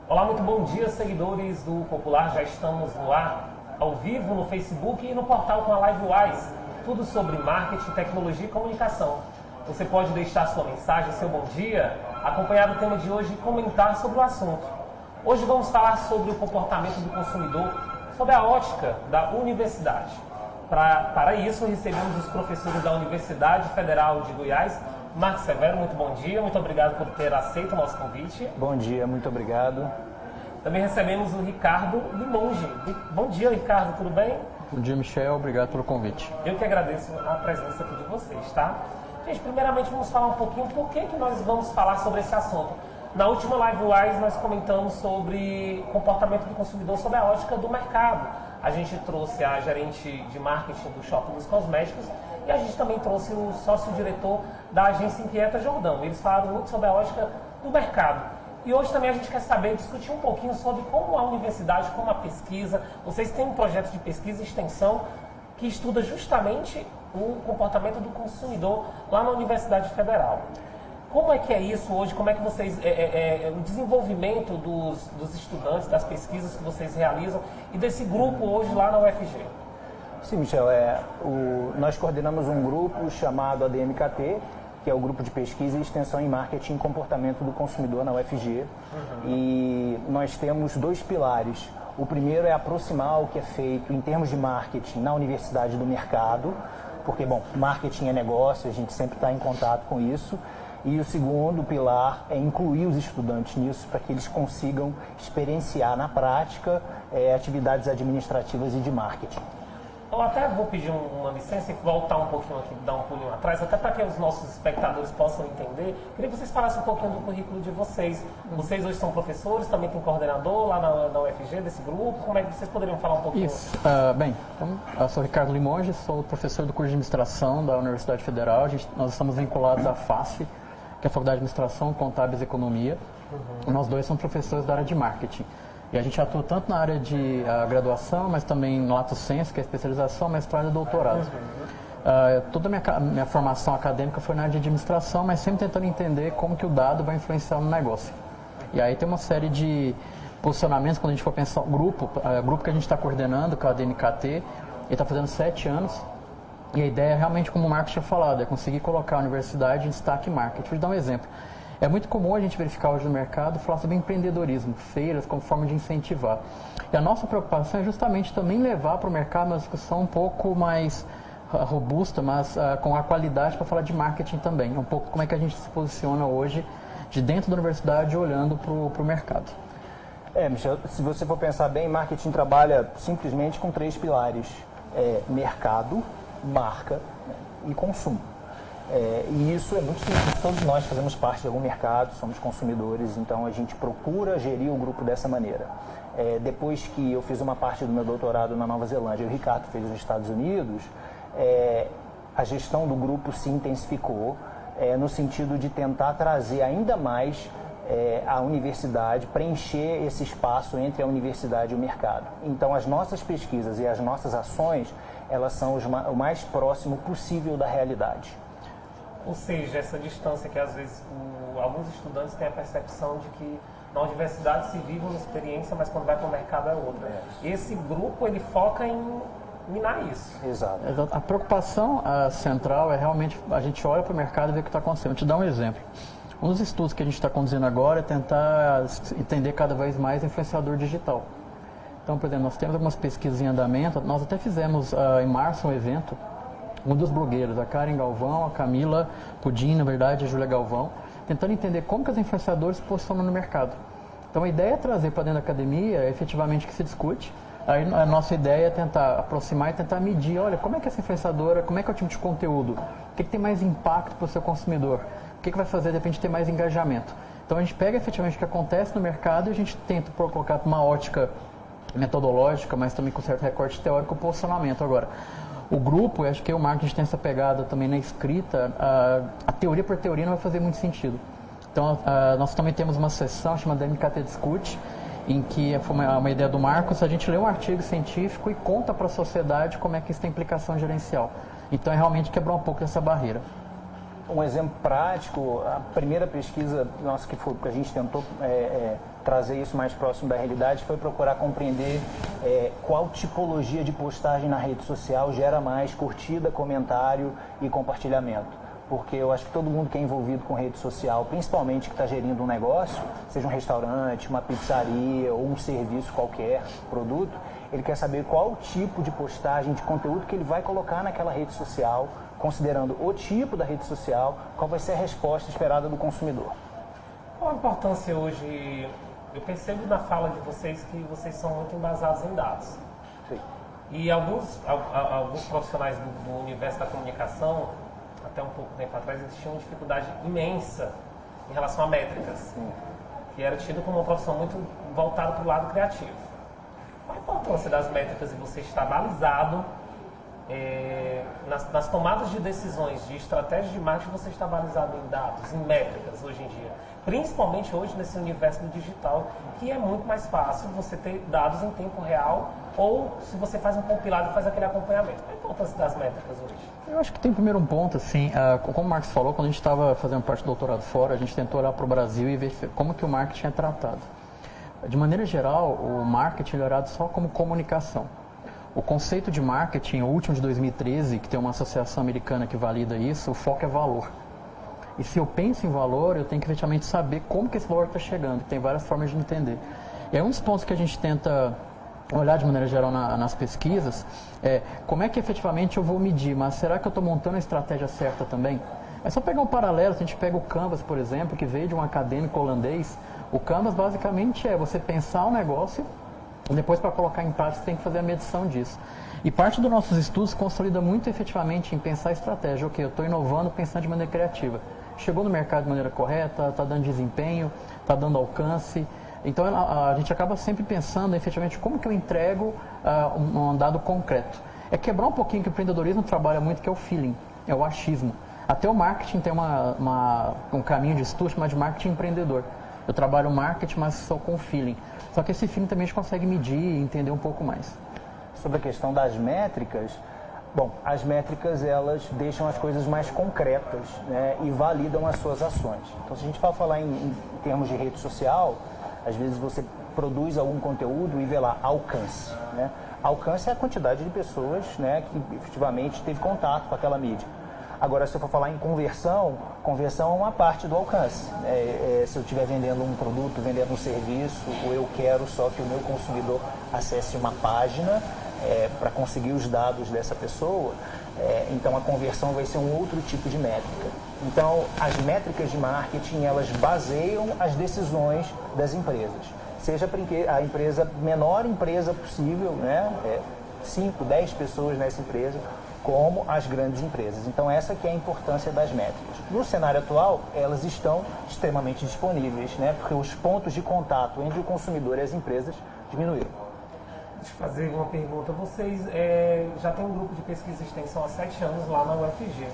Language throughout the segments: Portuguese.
Olá, muito bom dia, seguidores do Popular. Já estamos no ar, ao vivo no Facebook e no portal com a LiveWise. Tudo sobre marketing, tecnologia e comunicação. Você pode deixar sua mensagem, seu bom dia, acompanhar o tema de hoje e comentar sobre o assunto. Hoje vamos falar sobre o comportamento do consumidor, sob a ótica da universidade. Para isso, recebemos os professores da Universidade Federal de Goiás. Marcos Severo, muito bom dia, muito obrigado por ter aceito o nosso convite. Bom dia, muito obrigado. Também recebemos o Ricardo Limonge. Bom dia, Ricardo, tudo bem? Bom dia, Michel, obrigado pelo convite. Eu que agradeço a presença aqui de vocês, tá? Gente, primeiramente vamos falar um pouquinho por que nós vamos falar sobre esse assunto. Na última LiveWise nós comentamos sobre comportamento do consumidor sob a ótica do mercado. A gente trouxe a gerente de marketing do Shopping dos Cosméticos e a gente também trouxe o sócio-diretor da agência Inquieta Jordão. Eles falaram muito sobre a ótica do mercado. E hoje também a gente quer saber, discutir um pouquinho sobre como a universidade, como a pesquisa. Vocês têm um projeto de pesquisa e extensão que estuda justamente o comportamento do consumidor lá na Universidade Federal. Como é que é isso hoje? Como é que vocês, o desenvolvimento dos estudantes, das pesquisas que vocês realizam e desse grupo hoje lá na UFG? Sim, Michel, nós coordenamos um grupo chamado ADMKT, que é o Grupo de Pesquisa e Extensão em Marketing e Comportamento do Consumidor na UFG. E nós temos dois pilares. O primeiro é aproximar o que é feito em termos de marketing na universidade do mercado, porque, bom, marketing é negócio, a gente sempre está em contato com isso. E o segundo pilar é incluir os estudantes nisso para que eles consigam experienciar na prática atividades administrativas e de marketing. Eu até vou pedir uma licença e voltar um pouquinho aqui, dar um pulinho atrás, até para que os nossos espectadores possam entender. Queria que vocês falassem um pouquinho do currículo de vocês. Vocês hoje são professores, também tem coordenador lá na UFG desse grupo. Como é que vocês poderiam falar um pouquinho? Isso. Bem, então, eu sou Ricardo Limonge, sou professor do curso de administração da Universidade Federal. Nós estamos vinculados à FACE, que é a Faculdade de Administração, Contábeis e Economia. Nós dois somos professores da área de marketing. E a gente atua tanto na área de graduação, mas também no lato sensu, que é a especialização, mestrado e doutorado. Toda a minha formação acadêmica foi na área de administração, mas sempre tentando entender como que o dado vai influenciar no negócio. E aí tem uma série de posicionamentos, quando a gente for pensar o grupo que a gente está coordenando, que é o ADMKT, ele está fazendo 7 anos. E a ideia, realmente, como o Marcos tinha falado, é conseguir colocar a universidade em destaque marketing. Vou te dar um exemplo. É muito comum a gente verificar hoje no mercado falar sobre empreendedorismo, feiras como forma de incentivar. E a nossa preocupação é justamente também levar para o mercado uma discussão um pouco mais robusta, mas com a qualidade para falar de marketing também. Um pouco como é que a gente se posiciona hoje de dentro da universidade olhando para o mercado. Michel, se você for pensar bem, marketing trabalha simplesmente com 3 pilares. Mercado, marca, né, e consumo. E isso é muito simples, todos nós fazemos parte de algum mercado, somos consumidores, então a gente procura gerir o grupo dessa maneira. Depois que eu fiz uma parte do meu doutorado na Nova Zelândia e o Ricardo fez nos Estados Unidos, a gestão do grupo se intensificou no sentido de tentar trazer ainda mais a universidade, preencher esse espaço entre a universidade e o mercado. Então as nossas pesquisas e as nossas ações, elas são o mais próximo possível da realidade. Ou seja, essa distância que às vezes alguns estudantes têm a percepção de que na universidade se vive uma experiência, mas quando vai para o mercado é outra. Esse grupo, ele foca em minar isso. Exato. A preocupação central é realmente, a gente olha para o mercado e vê o que está acontecendo. Vou te dar um exemplo. Um dos estudos que a gente está conduzindo agora é tentar entender cada vez mais o influenciador digital. Então, por exemplo, nós temos algumas pesquisas em andamento, nós até fizemos em março um evento, um dos blogueiros, a Karen Galvão, a Camila Pudim, na verdade, a Júlia Galvão, tentando entender como que os influenciadores se posicionam no mercado. Então, a ideia é trazer para dentro da academia, efetivamente, que se discute. Aí, a nossa ideia é tentar aproximar e tentar medir, olha, como é que essa influenciadora, como é que é o tipo de conteúdo, o que tem mais impacto para o seu consumidor, o que vai fazer, de repente, ter mais engajamento. Então, a gente pega efetivamente o que acontece no mercado e a gente tenta colocar uma ótica metodológica, mas também com certo recorte teórico, o posicionamento. Agora, o grupo, eu acho que o marketing tem essa pegada também na escrita, a teoria por teoria não vai fazer muito sentido. Então, nós também temos uma sessão chamada MKT Discute, em que foi uma ideia do Marcos, a gente lê um artigo científico e conta para a sociedade como é que isso tem implicação gerencial. Então, é realmente quebrar um pouco dessa barreira. Um exemplo prático, a primeira pesquisa nossa que a gente tentou trazer isso mais próximo da realidade foi procurar compreender qual tipologia de postagem na rede social gera mais curtida, comentário e compartilhamento. Porque eu acho que todo mundo que é envolvido com rede social, principalmente que está gerindo um negócio, seja um restaurante, uma pizzaria ou um serviço qualquer, produto, ele quer saber qual tipo de postagem, de conteúdo que ele vai colocar naquela rede social, considerando o tipo da rede social, qual vai ser a resposta esperada do consumidor. Qual a importância hoje, eu percebo na fala de vocês que vocês são muito embasados em dados. Sim. E alguns profissionais do universo da comunicação, até um pouco tempo atrás, eles tinham uma dificuldade imensa em relação a métricas, Sim. que era tido como uma profissão muito voltada para o lado criativo. Qual a importância das métricas e você estar balizado nas tomadas de decisões, de estratégias de marketing, você está balizado em dados, em métricas hoje em dia? Principalmente hoje nesse universo do digital, que é muito mais fácil você ter dados em tempo real, ou se você faz um compilado e faz aquele acompanhamento. Qual a importância das métricas hoje? Eu acho que tem primeiro um ponto, assim, como o Marcos falou, quando a gente estava fazendo parte do doutorado fora, a gente tentou olhar para o Brasil e ver como que o marketing é tratado. De maneira geral, o marketing é olhado só como comunicação. O conceito de marketing, o último de 2013, que tem uma associação americana que valida isso, o foco é valor. E se eu penso em valor, eu tenho que efetivamente saber como que esse valor está chegando. Tem várias formas de entender. E aí um dos pontos que a gente tenta olhar de maneira geral nas pesquisas é como é que efetivamente eu vou medir, mas será que eu estou montando a estratégia certa também? É só pegar um paralelo, se a gente pega o Canvas, por exemplo, que veio de um acadêmico holandês. O Canvas basicamente é você pensar um negócio e depois para colocar em prática você tem que fazer a medição disso. E parte dos nossos estudos consolida muito efetivamente em pensar a estratégia. Ok, eu estou inovando pensando de maneira criativa. Chegou no mercado de maneira correta, está dando desempenho, está dando alcance. Então a gente acaba sempre pensando efetivamente como que eu entrego um dado concreto. É quebrar um pouquinho que o empreendedorismo trabalha muito, que é o feeling, é o achismo. Até o marketing tem um caminho de estudo chamado de marketing empreendedor. Eu trabalho marketing, mas só com feeling. Só que esse feeling também a gente consegue medir e entender um pouco mais. Sobre a questão das métricas, bom, as métricas elas deixam as coisas mais concretas, né, e validam as suas ações. Então, se a gente for falar em termos de rede social, às vezes você produz algum conteúdo e vê lá alcance, né? Alcance é a quantidade de pessoas, né, que efetivamente teve contato com aquela mídia. Agora, se eu for falar em conversão é uma parte do alcance. Se eu estiver vendendo um produto, vendendo um serviço, ou eu quero só que o meu consumidor acesse uma página para conseguir os dados dessa pessoa, então a conversão vai ser um outro tipo de métrica. Então, as métricas de marketing, elas baseiam as decisões das empresas. Seja a empresa, menor empresa possível, né? 5, 10 pessoas nessa empresa, como as grandes empresas. Então, essa que é a importância das métricas. No cenário atual, elas estão extremamente disponíveis, né? Porque os pontos de contato entre o consumidor e as empresas diminuíram. Deixa eu fazer uma pergunta. Vocês já têm um grupo de pesquisa e extensão há 7 anos lá na UFG.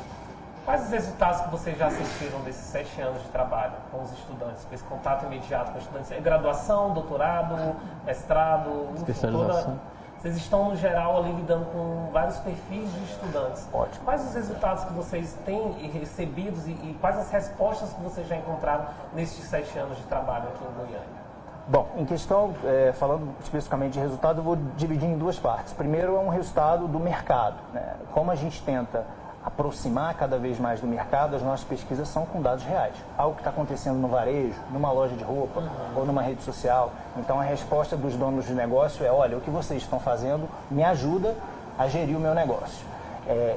Quais os resultados que vocês já assistiram desses 7 anos de trabalho com os estudantes, com esse contato imediato com os estudantes? Graduação, doutorado, mestrado, especialização. Vocês estão, no geral, ali lidando com vários perfis de estudantes. Ótimo. Quais os resultados que vocês têm recebidos e quais as respostas que vocês já encontraram nesses 7 anos de trabalho aqui em Goiânia? Bom, em questão, falando especificamente de resultado, eu vou dividir em duas partes. Primeiro é um resultado do mercado, né? Como a gente tenta aproximar cada vez mais do mercado, as nossas pesquisas são com dados reais. Algo que está acontecendo no varejo, numa loja de roupa ou numa rede social. Então a resposta dos donos de negócio é: olha, o que vocês estão fazendo me ajuda a gerir o meu negócio.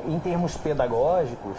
Em termos pedagógicos,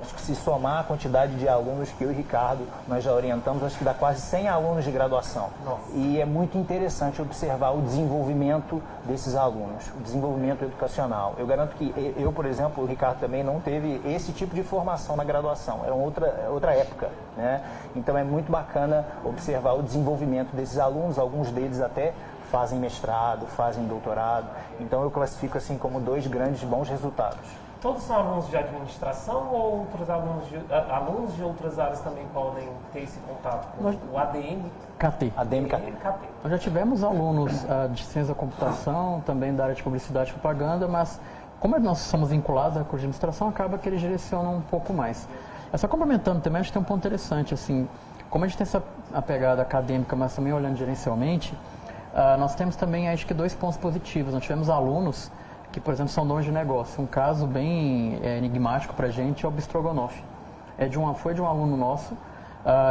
acho que se somar a quantidade de alunos que eu e Ricardo nós já orientamos, acho que dá quase 100 alunos de graduação. Nossa. E é muito interessante observar o desenvolvimento desses alunos, o desenvolvimento educacional. Eu garanto que eu, por exemplo, o Ricardo também não teve esse tipo de formação na graduação, era outra época, né? Então é muito bacana observar o desenvolvimento desses alunos, alguns deles até fazem mestrado, fazem doutorado. Então eu classifico assim como 2 grandes bons resultados. Todos são alunos de administração ou outros alunos de outras áreas também podem ter esse contato com o ADM? KT. ADM, KT. Nós já tivemos alunos de ciência da computação, também da área de publicidade e propaganda, mas como nós somos vinculados à curso de administração, acaba que eles direcionam um pouco mais. Só complementando também, acho que tem um ponto interessante, assim, como a gente tem essa a pegada acadêmica, mas também olhando gerencialmente, nós temos também, acho que, 2 pontos positivos. Nós tivemos alunos que, por exemplo, são donos de negócio. Um caso bem enigmático para a gente é o Bistrogonoff. Foi de um aluno nosso,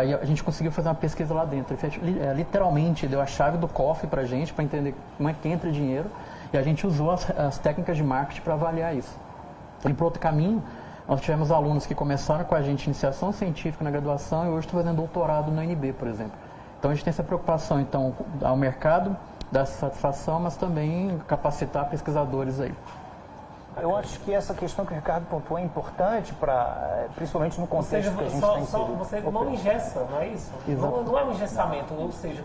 e a gente conseguiu fazer uma pesquisa lá dentro. Ele fez, literalmente deu a chave do cofre para a gente, para entender como é que entra dinheiro, e a gente usou as técnicas de marketing para avaliar isso. E por outro caminho, nós tivemos alunos que começaram com a gente iniciação científica na graduação e hoje estão fazendo doutorado no UNB, por exemplo. Então a gente tem essa preocupação, então, ao mercado, dar satisfação, mas também capacitar pesquisadores aí. Eu acho que essa questão que o Ricardo pontuou é importante, principalmente no contexto que a gente está inserido. Você não engessa, não é isso? Não é um engessamento, ou seja,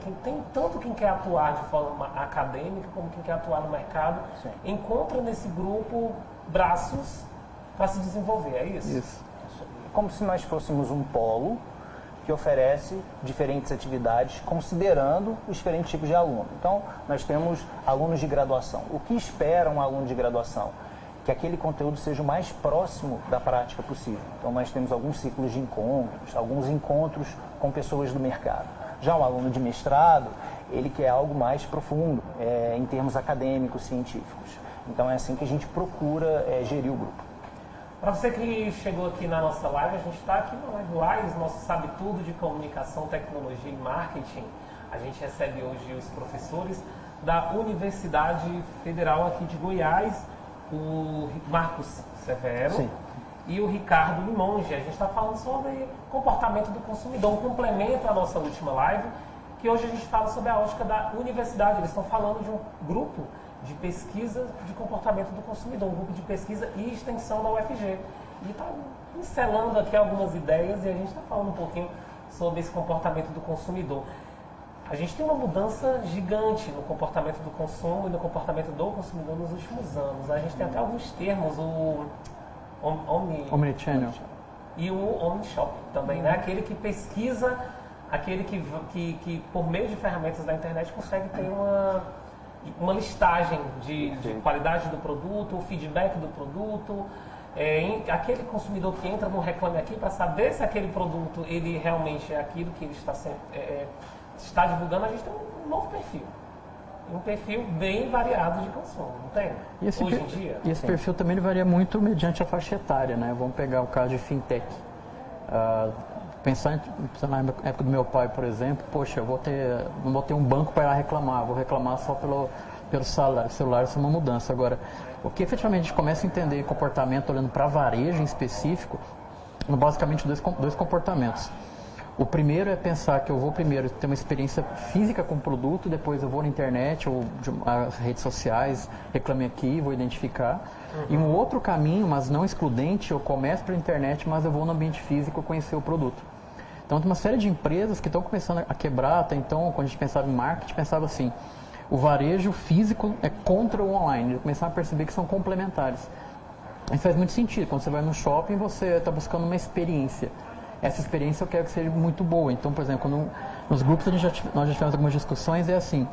tanto quem quer atuar de forma acadêmica como quem quer atuar no mercado, sim, encontra nesse grupo braços para se desenvolver, é isso? Isso. Como se nós fôssemos um polo que oferece diferentes atividades considerando os diferentes tipos de aluno. Então, nós temos alunos de graduação. O que espera um aluno de graduação? Que aquele conteúdo seja o mais próximo da prática possível. Então, nós temos alguns ciclos de encontros, alguns encontros com pessoas do mercado. Já um aluno de mestrado, ele quer algo mais profundo, em termos acadêmicos, científicos. Então, é assim que a gente procura gerir o grupo. Para você que chegou aqui na nossa live, a gente está aqui no Live Wise, nosso Sabe Tudo de Comunicação, Tecnologia e Marketing. A gente recebe hoje os professores da Universidade Federal aqui de Goiás, o Marcos Severo, sim, e o Ricardo Limonge. A gente está falando sobre comportamento do consumidor, um complemento à nossa última live, que hoje a gente fala sobre a ótica da universidade. Eles estão falando de um grupo de pesquisa de comportamento do consumidor, um grupo de pesquisa e extensão da UFG. E está pincelando aqui algumas ideias e a gente está falando um pouquinho sobre esse comportamento do consumidor. A gente tem uma mudança gigante no comportamento do consumo e no comportamento do consumidor nos últimos anos. A gente tem até alguns termos, o Omnichannel e o Omnishop também, né? Aquele que pesquisa, aquele que por meio de ferramentas da internet consegue ter uma listagem de qualidade do produto, o feedback do produto, aquele consumidor que entra no Reclame Aqui para saber se aquele produto ele realmente é aquilo que ele está divulgando. A gente tem um novo perfil, um perfil bem variado de consumo, não tem? Hoje em dia. E esse perfil também ele varia muito mediante a faixa etária, né? Vamos pegar o caso de fintech. Pensar na época do meu pai, por exemplo, poxa, eu não vou ter um banco para ir lá reclamar, vou reclamar só pelo celular, isso é uma mudança. Agora, o que efetivamente a gente começa a entender comportamento olhando para varejo em específico, basicamente dois comportamentos. O primeiro é pensar que eu vou primeiro ter uma experiência física com o produto, depois eu vou na internet ou as redes sociais, Reclame Aqui, vou identificar. Uhum. E um outro caminho, mas não excludente, eu começo pela internet, mas eu vou no ambiente físico conhecer o produto. Então, tem uma série de empresas que estão começando a quebrar. Até então, quando a gente pensava em marketing, pensava assim, o varejo físico é contra o online. Começaram a perceber que são complementares. Isso faz muito sentido. Quando você vai no shopping, você está buscando uma experiência. Essa experiência eu quero que seja muito boa. Então, por exemplo, nos grupos nós já tivemos algumas discussões, é assim,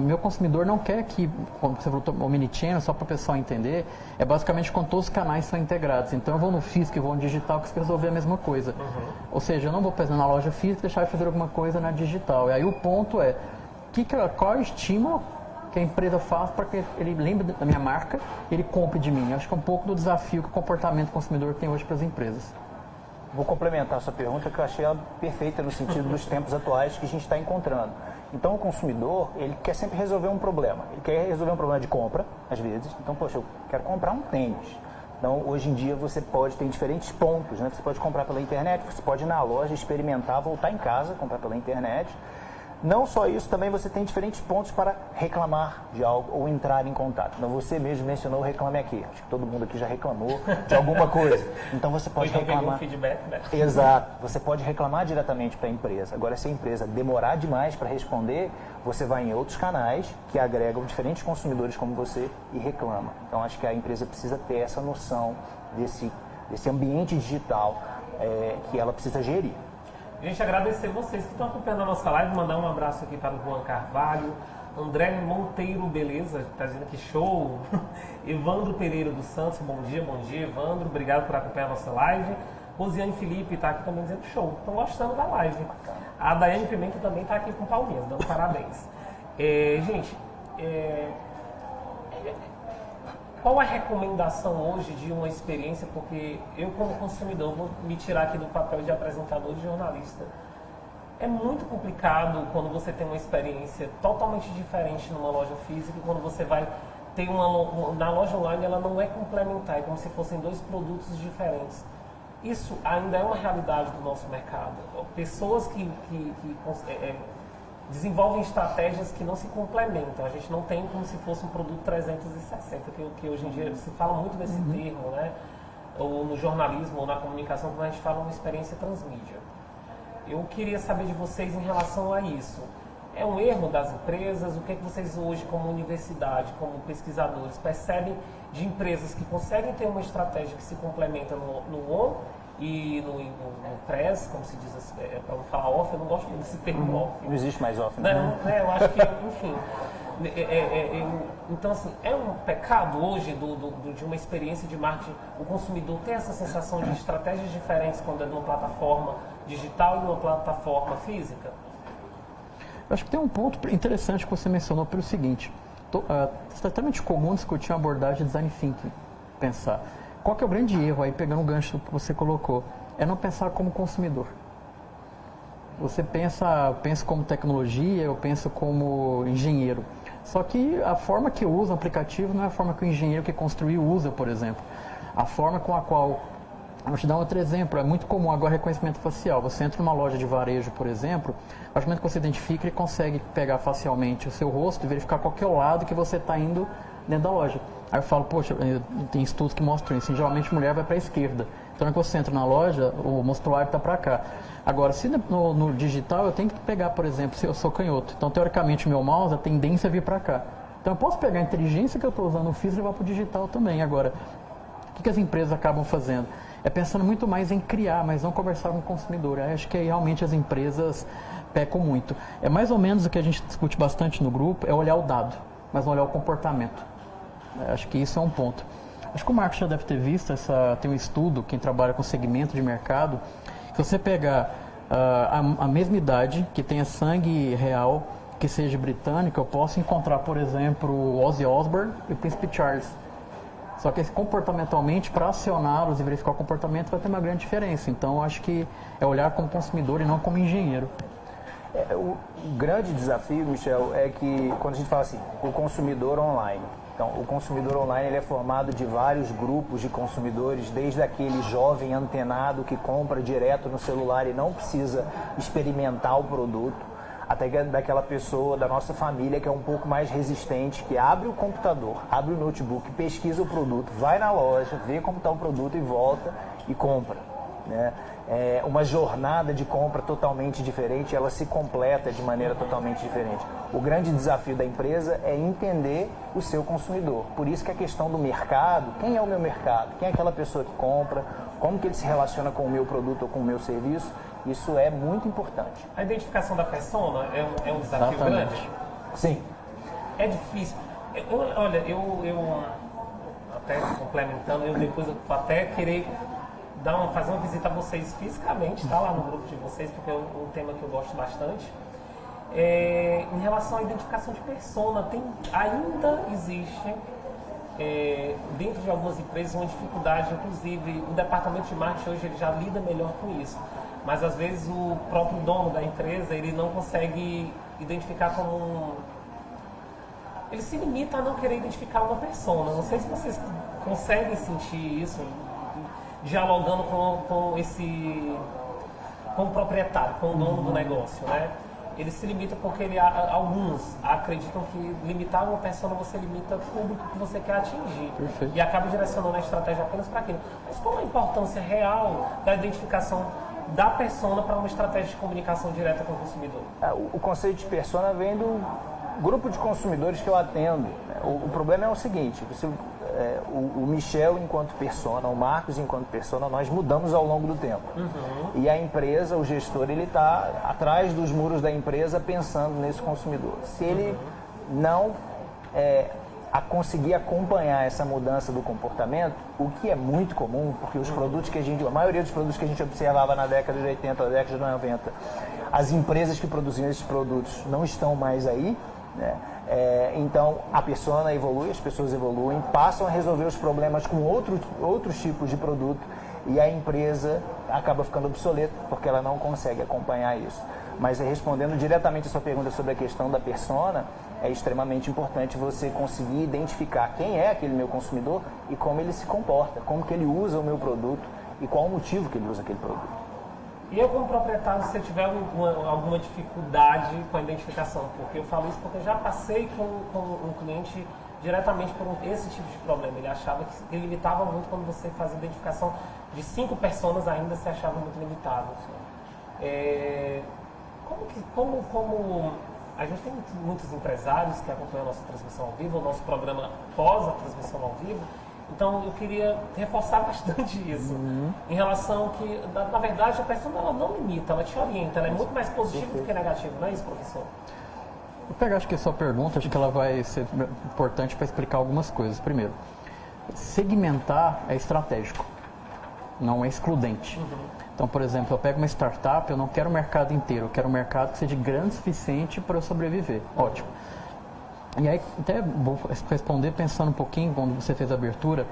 meu consumidor não quer que, como você falou, o mini-channel, só para o pessoal entender, é basicamente quando todos os canais são integrados. Então, eu vou no físico e vou no digital, que você resolver a mesma coisa. Uhum. Ou seja, eu não vou fazer na loja física e deixar de fazer alguma coisa na digital. E aí o ponto é, qual é o estímulo que a empresa faz para que ele lembre da minha marca e ele compre de mim? Eu acho que é um pouco do desafio que o comportamento consumidor tem hoje para as empresas. Vou complementar a sua pergunta, que eu achei ela perfeita no sentido dos tempos atuais que a gente está encontrando. Então, o consumidor, ele quer sempre resolver um problema. Ele quer resolver um problema de compra, às vezes. Então, poxa, eu quero comprar um tênis. Então, hoje em dia, você pode ter diferentes pontos, né? Você pode comprar pela internet, você pode ir na loja, experimentar, voltar em casa, comprar pela internet. Não só isso, também você tem diferentes pontos para reclamar de algo ou entrar em contato. Então, você mesmo mencionou o Reclame Aqui. Acho que todo mundo aqui já reclamou de alguma coisa. Então, você pode reclamar... feedback, né? Exato. Você pode reclamar diretamente para a empresa. Agora, se a empresa demorar demais para responder, você vai em outros canais que agregam diferentes consumidores como você e reclama. Então, acho que a empresa precisa ter essa noção desse ambiente digital que ela precisa gerir. Gente, agradecer vocês que estão acompanhando a nossa live, mandar um abraço aqui para o Juan Carvalho, André Monteiro, beleza, está dizendo que show, Evandro Pereira dos Santos, bom dia, Evandro, obrigado por acompanhar a nossa live, Rosiane Felipe está aqui também dizendo show, estão gostando da live. A Daiane Pimenta também está aqui com palminhas, dando parabéns. Gente, qual a recomendação hoje de uma experiência, porque eu como consumidor vou me tirar aqui do papel de apresentador, de jornalista. É muito complicado quando você tem uma experiência totalmente diferente numa loja física e quando você vai ter na loja online ela não é complementar, é como se fossem dois produtos diferentes. Isso ainda é uma realidade do nosso mercado. Pessoas que desenvolvem estratégias que não se complementam. A gente não tem como se fosse um produto 360, que hoje em dia se fala muito desse termo, né? Ou no jornalismo, ou na comunicação, quando a gente fala uma experiência transmídia. Eu queria saber de vocês em relação a isso. É um erro das empresas? O que é que vocês hoje, como universidade, como pesquisadores, percebem de empresas que conseguem ter uma estratégia que se complementa no on e no press, como se diz, para não falar off, eu não gosto muito desse termo off. Não existe mais off, né? Não, eu acho que, enfim... então, assim, é um pecado hoje de uma experiência de marketing o consumidor ter essa sensação de estratégias diferentes quando é numa plataforma digital e numa plataforma física? Eu acho que tem um ponto interessante que você mencionou pelo seguinte, é extremamente comum discutir uma abordagem de design thinking, pensar. Qual que é o grande erro aí, pegando o gancho que você colocou? É não pensar como consumidor. Você pensa como tecnologia, eu penso como engenheiro. Só que a forma que eu uso o aplicativo não é a forma que o engenheiro que construiu usa, por exemplo. A forma com a qual... Vou te dar um outro exemplo. É muito comum agora reconhecimento facial. Você entra numa loja de varejo, por exemplo, a partir do momento que você identifica, ele consegue pegar facilmente o seu rosto e verificar qual que é o lado que você está indo dentro da loja. Aí eu falo, poxa, tem estudos que mostram isso. Geralmente mulher vai para a esquerda. Então, quando você entra na loja, o mostruário está para cá. Agora, se no digital, eu tenho que pegar, por exemplo, se eu sou canhoto. Então, teoricamente, o meu mouse, a tendência é vir para cá. Então, eu posso pegar a inteligência que eu estou usando no físico e levar para o digital também. Agora, o que as empresas acabam fazendo? É pensando muito mais em criar, mas não conversar com o consumidor. Eu acho que aí, realmente as empresas pecam muito. É mais ou menos o que a gente discute bastante no grupo, é olhar o dado, mas não olhar o comportamento. Acho que isso é um ponto. Acho que o Marcos já deve ter visto, tem um estudo, quem trabalha com segmento de mercado, se você pegar a mesma idade, que tenha sangue real, que seja britânico, eu posso encontrar, por exemplo, o Ozzy Osbourne e o Príncipe Charles. Só que comportamentalmente, para acioná-los e verificar o comportamento, vai ter uma grande diferença. Então, acho que é olhar como consumidor e não como engenheiro. O grande desafio, Michel, é que quando a gente fala assim, o consumidor online. Então, o consumidor online ele é formado de vários grupos de consumidores, desde aquele jovem antenado que compra direto no celular e não precisa experimentar o produto, até daquela pessoa da nossa família que é um pouco mais resistente, que abre o computador, abre o notebook, pesquisa o produto, vai na loja, vê como está o produto e volta e compra, né? É uma jornada de compra totalmente diferente, ela se completa de maneira totalmente diferente. O grande desafio da empresa é entender o seu consumidor. Por isso que a questão do mercado, quem é o meu mercado? Quem é aquela pessoa que compra? Como que ele se relaciona com o meu produto ou com o meu serviço? Isso é muito importante. A identificação da persona é um desafio grande? Sim. É difícil. Olha, eu até complementando, eu depois vou até querer fazer uma visita a vocês fisicamente, tá? Lá no grupo de vocês, porque é um tema que eu gosto bastante. Em relação à identificação de persona, ainda existe dentro de algumas empresas uma dificuldade, inclusive o departamento de marketing hoje ele já lida melhor com isso, mas às vezes o próprio dono da empresa ele não consegue identificar ele se limita a não querer identificar uma persona. Não sei se vocês conseguem sentir isso dialogando com o proprietário, com o dono do negócio, né? Ele se limita porque alguns acreditam que limitar uma persona você limita o público que você quer atingir. Perfeito. E acaba direcionando a estratégia apenas para aquilo. Mas qual a importância real da identificação da persona para uma estratégia de comunicação direta com o consumidor? O conceito de persona vem do grupo de consumidores que eu atendo. O problema é o seguinte, o Michel enquanto persona, o Marcos enquanto persona, nós mudamos ao longo do tempo. E a empresa, o gestor, ele está atrás dos muros da empresa pensando nesse consumidor. Se ele não a conseguir acompanhar essa mudança do comportamento, o que é muito comum, porque os produtos que a maioria dos produtos que a gente observava na década de 80, na década de 90, as empresas que produziam esses produtos não estão mais aí, né? Então a persona evolui, as pessoas evoluem, passam a resolver os problemas com outros tipos de produto e a empresa acaba ficando obsoleta porque ela não consegue acompanhar isso. Mas respondendo diretamente a sua pergunta sobre a questão da persona, é extremamente importante você conseguir identificar quem é aquele meu consumidor e como ele se comporta, como que ele usa o meu produto e qual o motivo que ele usa aquele produto. E eu, como proprietário, se eu tiver alguma dificuldade com a identificação, porque eu falo isso porque eu já passei com um cliente diretamente por esse tipo de problema. Ele achava que limitava muito quando você fazia identificação de 5 pessoas, ainda se achava muito limitado. Como a gente tem muitos empresários que acompanham a nossa transmissão ao vivo, o nosso programa pós a transmissão ao vivo, então eu queria reforçar bastante isso, em relação que, na verdade, a pessoa ela não limita, ela te orienta, ela é muito mais positiva do que negativa, não é isso, professor? Vou pegar, acho que a sua pergunta, acho que ela vai ser importante para explicar algumas coisas. Primeiro, segmentar é estratégico, não é excludente. Então, por exemplo, eu pego uma startup, eu não quero o mercado inteiro, eu quero um mercado que seja grande o suficiente para eu sobreviver. Ótimo. E aí, até vou responder pensando um pouquinho, quando você fez a abertura,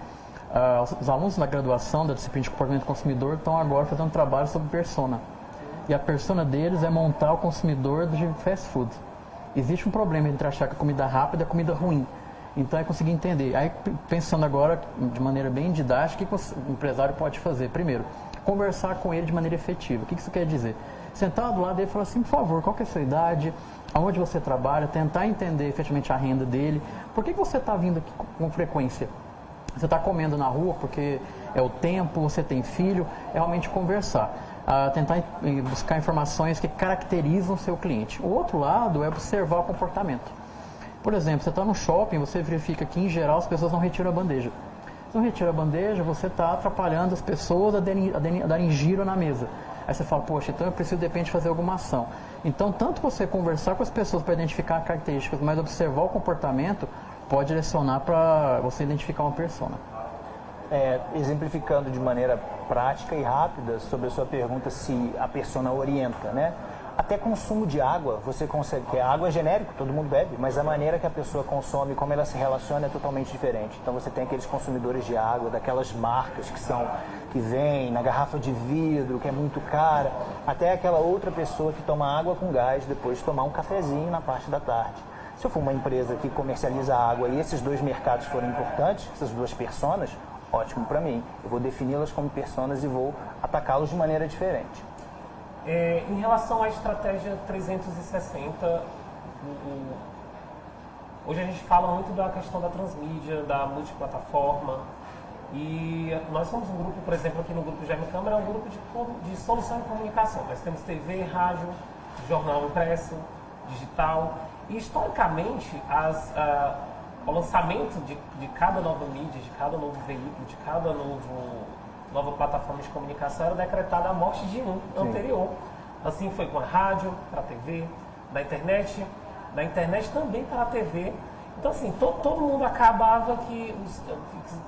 os alunos da graduação da disciplina de comportamento do consumidor estão agora fazendo um trabalho sobre persona. E a persona deles é montar o consumidor de fast food. Existe um problema entre achar que a comida rápida é comida ruim. Então é conseguir entender. Aí, pensando agora de maneira bem didática, o que o empresário pode fazer? Primeiro, conversar com ele de maneira efetiva. O que isso quer dizer? Sentar do lado dele e falar assim, por favor, qual que é a sua idade? Aonde você trabalha? Tentar entender efetivamente a renda dele. Por que você está vindo aqui com frequência? Você está comendo na rua porque é o tempo, você tem filho? É realmente conversar. Tentar buscar informações que caracterizam o seu cliente. O outro lado é observar o comportamento. Por exemplo, você está no shopping, você verifica que, em geral, as pessoas não retiram a bandeja. Se não retira a bandeja, você está atrapalhando as pessoas a darem giro na mesa. Aí você fala, poxa, então eu preciso, de repente, fazer alguma ação. Então, tanto você conversar com as pessoas para identificar características, mas observar o comportamento, pode direcionar para você identificar uma persona. Exemplificando de maneira prática e rápida sobre a sua pergunta se a persona orienta, né? Até consumo de água, você consegue, que a água é genérico, todo mundo bebe, mas a maneira que a pessoa consome, como ela se relaciona é totalmente diferente. Então você tem aqueles consumidores de água, daquelas marcas que vêm na garrafa de vidro, que é muito cara, até aquela outra pessoa que toma água com gás depois de tomar um cafezinho na parte da tarde. Se eu for uma empresa que comercializa água e esses dois mercados forem importantes, essas duas personas, ótimo para mim. Eu vou defini-las como personas e vou atacá-los de maneira diferente. Em relação à estratégia 360, hoje a gente fala muito da questão da transmídia, da multiplataforma, e nós somos um grupo, por exemplo, aqui no grupo Jaime Câmara, é um grupo de solução de comunicação. Nós temos TV, rádio, jornal impresso, digital, e historicamente o lançamento de cada nova mídia, de cada novo veículo, de cada nova plataforma de comunicação era decretada a morte de um anterior. Assim foi com a rádio para a TV, da internet também para a TV. Então assim, todo mundo acabava que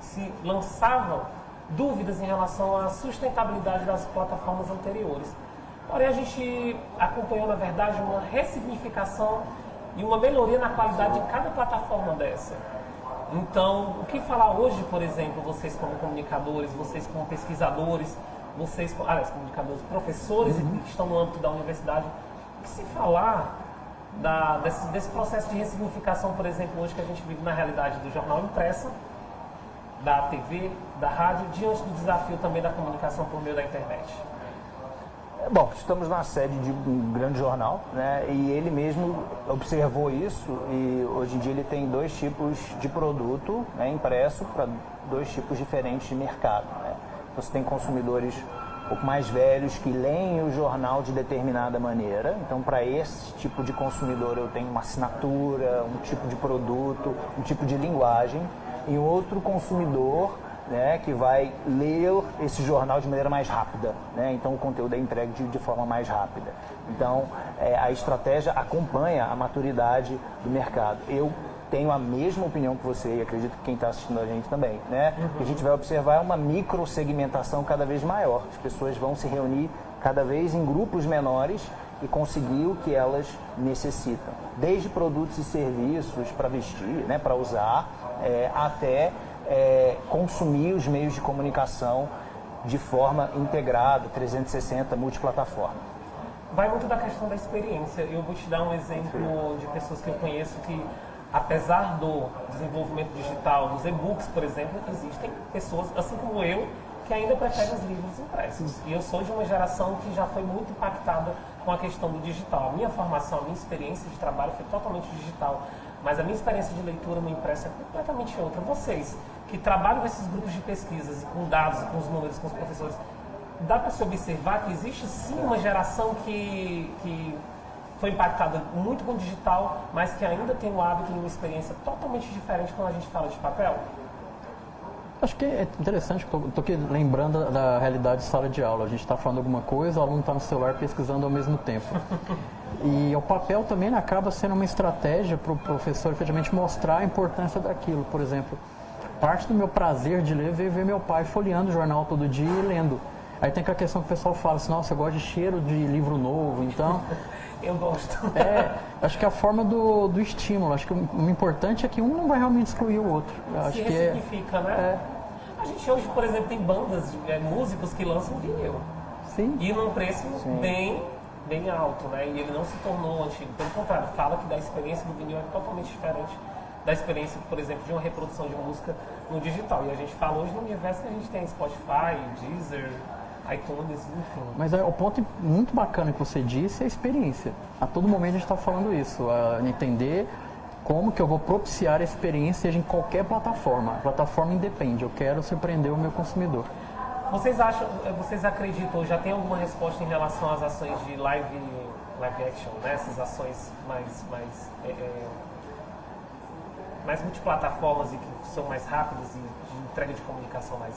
se lançavam dúvidas em relação à sustentabilidade das plataformas anteriores. Porém, a gente acompanhou, na verdade, uma ressignificação e uma melhoria na qualidade de cada plataforma dessa. Então, o que falar hoje, por exemplo, vocês como comunicadores, vocês como pesquisadores, comunicadores, professores que estão no âmbito da universidade, o que se falar desse processo de ressignificação, por exemplo, hoje que a gente vive na realidade do jornal impresso, da TV, da rádio, diante do desafio também da comunicação por meio da internet? Bom, estamos na sede de um grande jornal, né? E ele mesmo observou isso e hoje em dia ele tem 2 tipos de produto, né, impresso para 2 tipos diferentes de mercado, né? Você tem consumidores um pouco mais velhos que leem o jornal de determinada maneira, então para esse tipo de consumidor eu tenho uma assinatura, um tipo de produto, um tipo de linguagem, e outro consumidor, né, que vai ler esse jornal de maneira mais rápida, né? Então o conteúdo é entregue de forma mais rápida. Então a estratégia acompanha a maturidade do mercado. Eu tenho a mesma opinião que você e acredito que quem está assistindo a gente também, né? O que a gente vai observar é uma microsegmentação cada vez maior. As pessoas vão se reunir cada vez em grupos menores e conseguir o que elas necessitam. Desde produtos e serviços para vestir, né, para usar, até consumir os meios de comunicação de forma integrada, 360, multiplataforma. Vai muito da questão da experiência. Eu vou te dar um exemplo de pessoas que eu conheço que, apesar do desenvolvimento digital, dos e-books, por exemplo, existem pessoas, assim como eu, que ainda preferem os livros impressos. E eu sou de uma geração que já foi muito impactada com a questão do digital. A minha formação, a minha experiência de trabalho foi totalmente digital, mas a minha experiência de leitura no impresso é completamente outra. Vocês, que trabalham com esses grupos de pesquisas, e com dados, e com os números, com os professores, dá para se observar que existe sim uma geração que foi impactada muito com o digital, mas que ainda tem o hábito de uma experiência totalmente diferente quando a gente fala de papel? Acho que é interessante, estou aqui lembrando da realidade de sala de aula. A gente está falando alguma coisa, o aluno está no celular pesquisando ao mesmo tempo. E o papel também acaba sendo uma estratégia para o professor efetivamente mostrar a importância daquilo. Por exemplo, parte do meu prazer de ler veio ver meu pai folheando o jornal todo dia e lendo. Aí tem aquela questão que o pessoal fala assim, nossa, eu gosto de cheiro de livro novo, então... Eu gosto. Acho que é a forma do estímulo. Acho que o importante é que um não vai realmente excluir o outro. Acho Se que ressignifica, né? A gente hoje, por exemplo, tem bandas, músicos que lançam vinil. Sim. E num preço bem alto, né? E ele não se tornou antigo. Pelo contrário, fala que da experiência do vinil é totalmente diferente da experiência, por exemplo, de uma reprodução de música no digital. E a gente fala hoje no universo que a gente tem Spotify, Deezer, iTunes, enfim. Mas o ponto muito bacana que você disse é a experiência. A todo momento a gente está falando isso, entender como que eu vou propiciar a experiência em qualquer plataforma. A plataforma independe, eu quero surpreender o meu consumidor. Vocês acreditam, já tem alguma resposta em relação às ações de live action, né? Essas ações mais multiplataformas e que são mais rápidas e de entrega de comunicação mais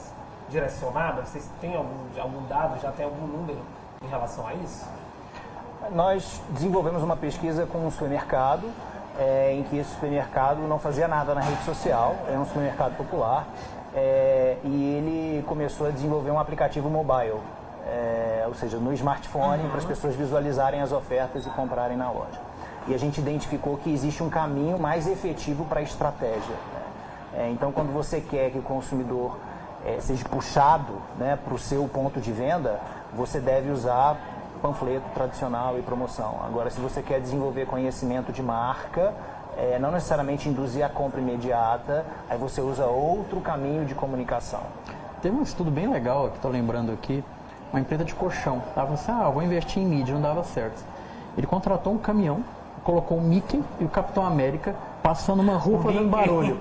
direcionada? Vocês têm algum dado, já tem algum número em relação a isso? Nós desenvolvemos uma pesquisa com um supermercado, em que esse supermercado não fazia nada na rede social, é um supermercado popular, e ele começou a desenvolver um aplicativo mobile, ou seja, no smartphone, para as pessoas visualizarem as ofertas e comprarem na loja. E a gente identificou que existe um caminho mais efetivo para a estratégia. Então, quando você quer que o consumidor seja puxado, né, para o seu ponto de venda, você deve usar panfleto tradicional e promoção. Agora, se você quer desenvolver conhecimento de marca, não necessariamente induzir a compra imediata, aí você usa outro caminho de comunicação. Teve um estudo bem legal, que estou lembrando aqui, uma empresa de colchão. Estava assim, vou investir em mídia, não dava certo. Ele contratou um caminhão, colocou o Mickey e o Capitão América passando uma rua fazendo barulho.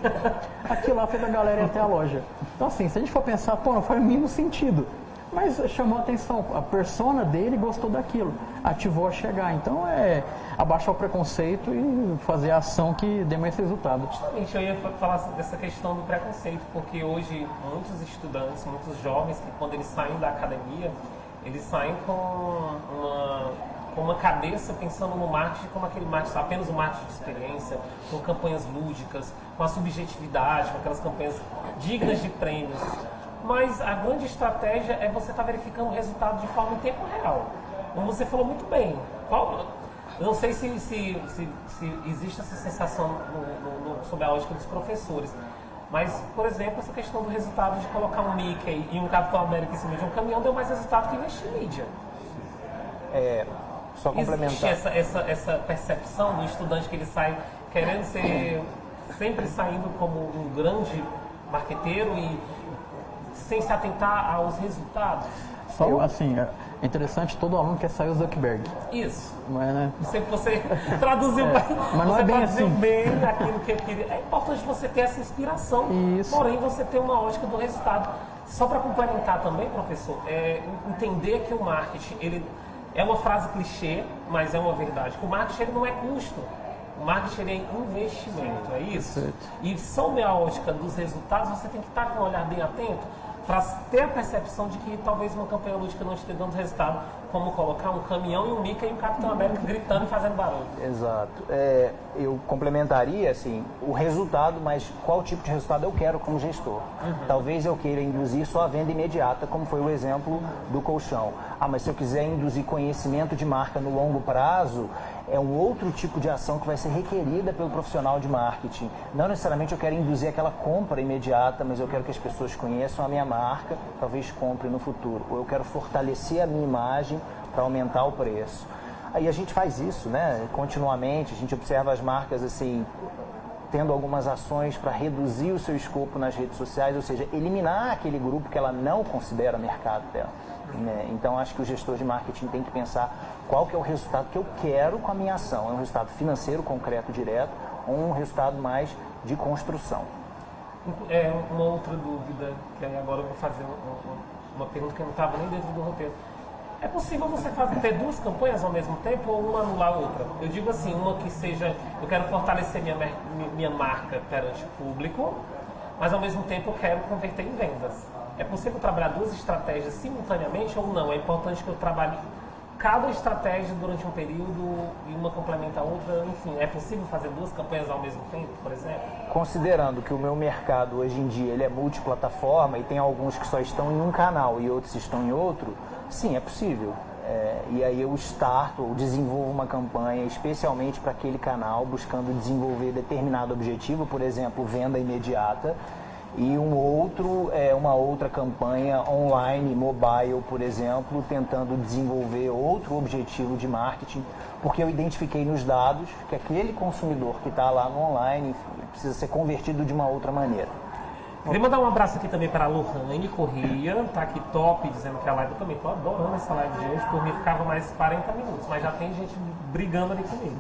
Aquilo lá fez a galera ir até a loja. Então, assim, se a gente for pensar, não faz o mínimo sentido. Mas chamou a atenção, a persona dele gostou daquilo, ativou a chegar. Então, abaixar o preconceito e fazer a ação que dê mais resultado. Justamente, eu ia falar dessa questão do preconceito, porque hoje muitos estudantes, muitos jovens, que quando eles saem da academia, eles saem com uma cabeça pensando no marketing como aquele marketing, apenas o marketing de experiência, com campanhas lúdicas, com a subjetividade, com aquelas campanhas dignas de prêmios. Mas a grande estratégia é você estar verificando o resultado de forma em tempo real. Como você falou muito bem. Eu não sei se existe essa sensação sob a ótica dos professores. Mas, por exemplo, essa questão do resultado de colocar um Mickey e um Capitão América em cima de um caminhão deu mais resultado que investir em mídia. Só complementar. Existe essa percepção do estudante que ele sai querendo ser, sempre saindo como um grande marqueteiro e sem se atentar aos resultados? Só assim, é interessante, todo aluno quer sair o Zuckerberg. Isso. Mas, né? Sempre você traduziu bem, mas não é bem assim. bem aquilo que eu queria. É importante você ter essa inspiração, porém você ter uma ótica do resultado. Só para complementar também, professor, entender que o marketing, ele é uma frase clichê, mas é uma verdade. Que o marketing ele não é custo. O marketing ele é investimento, é isso? Certo. E sob a ótica dos resultados, você tem que estar com um olhar bem atento, para ter a percepção de que talvez uma campanha lúdica não esteja dando resultado, como colocar um caminhão e um Mickey e um Capitão América gritando e fazendo barulho. Exato. Eu complementaria, assim, o resultado, mas qual tipo de resultado eu quero como gestor. Talvez eu queira induzir só a venda imediata, como foi o exemplo do colchão. Mas se eu quiser induzir conhecimento de marca no longo prazo, é um outro tipo de ação que vai ser requerida pelo profissional de marketing. Não necessariamente eu quero induzir aquela compra imediata, mas eu quero que as pessoas conheçam a minha marca, talvez comprem no futuro. Ou eu quero fortalecer a minha imagem para aumentar o preço. Aí a gente faz isso, né, continuamente, a gente observa as marcas assim, tendo algumas ações para reduzir o seu escopo nas redes sociais, ou seja, eliminar aquele grupo que ela não considera mercado dela. Né? Então, acho que o gestor de marketing tem que pensar qual que é o resultado que eu quero com a minha ação. É um resultado financeiro, concreto, direto, ou um resultado mais de construção? Uma outra dúvida, que aí agora eu vou fazer uma pergunta que não estava nem dentro do roteiro. É possível você ter duas campanhas ao mesmo tempo ou uma anular a outra? Eu digo assim, uma que seja, eu quero fortalecer minha marca perante o público, mas ao mesmo tempo eu quero converter em vendas. É possível trabalhar duas estratégias simultaneamente ou não? É importante que eu trabalhe cada estratégia durante um período e uma complementa a outra? Enfim, é possível fazer duas campanhas ao mesmo tempo, por exemplo? Considerando que o meu mercado hoje em dia ele é multiplataforma e tem alguns que só estão em um canal e outros estão em outro, sim, é possível. E aí eu starto ou desenvolvo uma campanha especialmente para aquele canal, buscando desenvolver determinado objetivo, por exemplo, venda imediata, e uma outra campanha online, mobile, por exemplo, tentando desenvolver outro objetivo de marketing, porque eu identifiquei nos dados que aquele consumidor que está lá no online precisa ser convertido de uma outra maneira. Queria mandar um abraço aqui também para a Lohane Corrêa, tá aqui top, dizendo que a live, eu também tô adorando essa live de hoje, por mim ficava mais 40 minutos, mas já tem gente brigando ali comigo.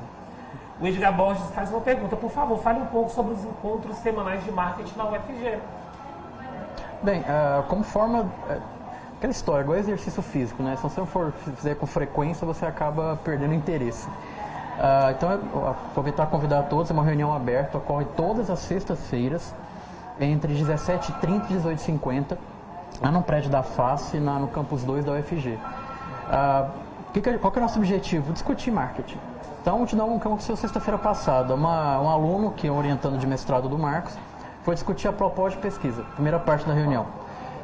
O Edgar Borges faz uma pergunta, por favor, fale um pouco sobre os encontros semanais de marketing na UFG. Bem, como forma, aquela história, igual exercício físico, né? Se você não for fizer com frequência, você acaba perdendo interesse. Então, aproveitar e convidar a todos, é uma reunião aberta, ocorre todas as sextas-feiras, entre 17h30 e 18h50, lá no prédio da Face, no Campus 2 da UFG. Qual que é o nosso objetivo? Discutir marketing. Então, vou te dar como aconteceu sexta-feira passada. Um aluno, que é orientando de mestrado do Marcos, foi discutir a proposta de pesquisa, primeira parte da reunião.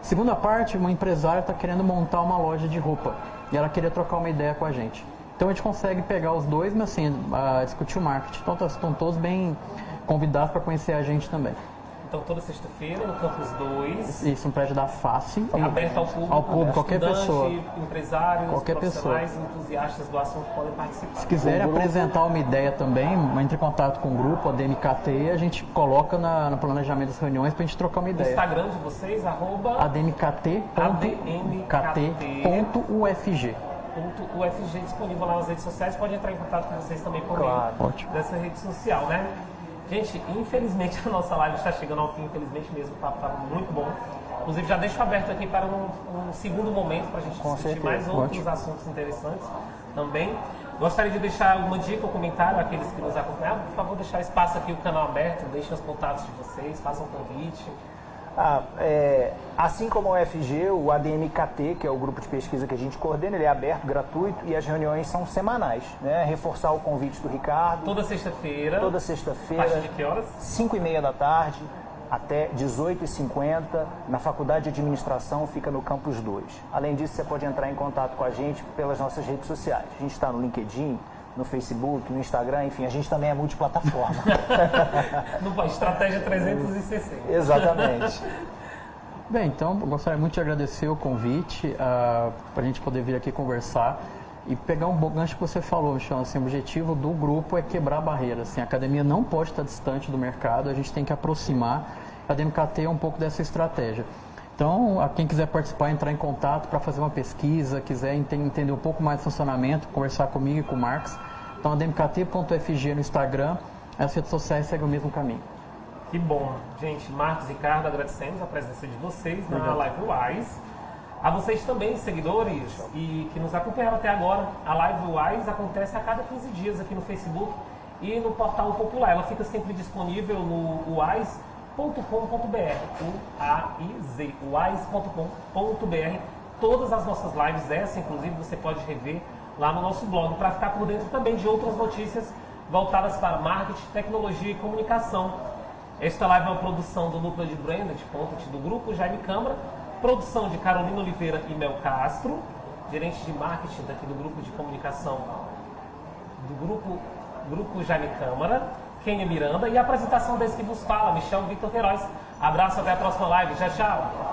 Segunda parte, uma empresária está querendo montar uma loja de roupa e ela queria trocar uma ideia com a gente. Então, a gente consegue pegar os dois, mas assim, discutir o marketing. Então, estão todos bem convidados para conhecer a gente também. Então, toda sexta-feira, no Campus 2. Isso, no prédio da Face. Aberto ao público. Ao público, qualquer pessoa. Empresários, qualquer profissionais, pessoa. Entusiastas do assunto podem participar. Se quiserem apresentar uma ideia também, entre em contato com o grupo, a DMKT, e a gente coloca no planejamento das reuniões para a gente trocar uma ideia. O Instagram de vocês, admkt.ufg. .ufg disponível lá nas redes sociais, pode entrar em contato com vocês também por meio dessa rede social, né? Gente, infelizmente a nossa live está chegando ao fim, infelizmente mesmo, o papo estava muito bom. Inclusive já deixo aberto aqui para um segundo momento para a gente discutir mais outros assuntos interessantes também. Gostaria de deixar alguma dica ou comentário àqueles que nos acompanharam. Por favor, deixar espaço aqui, o canal aberto, deixem os contatos de vocês, façam um convite. Assim como o UFG, o ADMKT, que é o grupo de pesquisa que a gente coordena, ele é aberto, gratuito e as reuniões são semanais, né? Reforçar o convite do Ricardo. Toda sexta-feira. Toda sexta-feira. A partir de que horas? 5h30 da tarde até 18h50. Na Faculdade de Administração, fica no Campus 2. Além disso, você pode entrar em contato com a gente pelas nossas redes sociais. A gente está no LinkedIn, no Facebook, no Instagram, enfim, a gente também é multiplataforma. Estratégia 360. Exatamente. Bem, então, eu gostaria muito de agradecer o convite, para a gente poder vir aqui conversar e pegar um gancho que você falou, Michel, assim, o objetivo do grupo é quebrar barreiras. Assim, a academia não pode estar distante do mercado, a gente tem que aproximar. A DMKT é um pouco dessa estratégia. Então, a quem quiser participar, entrar em contato para fazer uma pesquisa, quiser entender um pouco mais do funcionamento, conversar comigo e com o Marcos. Então, a dmkt.fg no Instagram, as redes sociais seguem o mesmo caminho. Que bom. Gente, Marcos e Ricardo, agradecemos a presença de vocês na LiveWise. A vocês também, seguidores, e que nos acompanharam até agora. A LiveWise acontece a cada 15 dias aqui no Facebook e no Portal Popular. Ela fica sempre disponível no Wise uaiz.com.br. Todas as nossas lives, essa inclusive você pode rever lá no nosso blog, para ficar por dentro também de outras notícias voltadas para marketing, tecnologia e comunicação. Esta live é uma produção do Núcleo de Branded Content do Grupo Jaime Câmara, produção de Carolina Oliveira e Mel Castro, gerente de marketing daqui do Grupo de Comunicação do Grupo Jaime Câmara, Kênia Miranda, e a apresentação desse que vos fala, Michel Victor Queiroz. Abraço, até a próxima live. Tchau, tchau.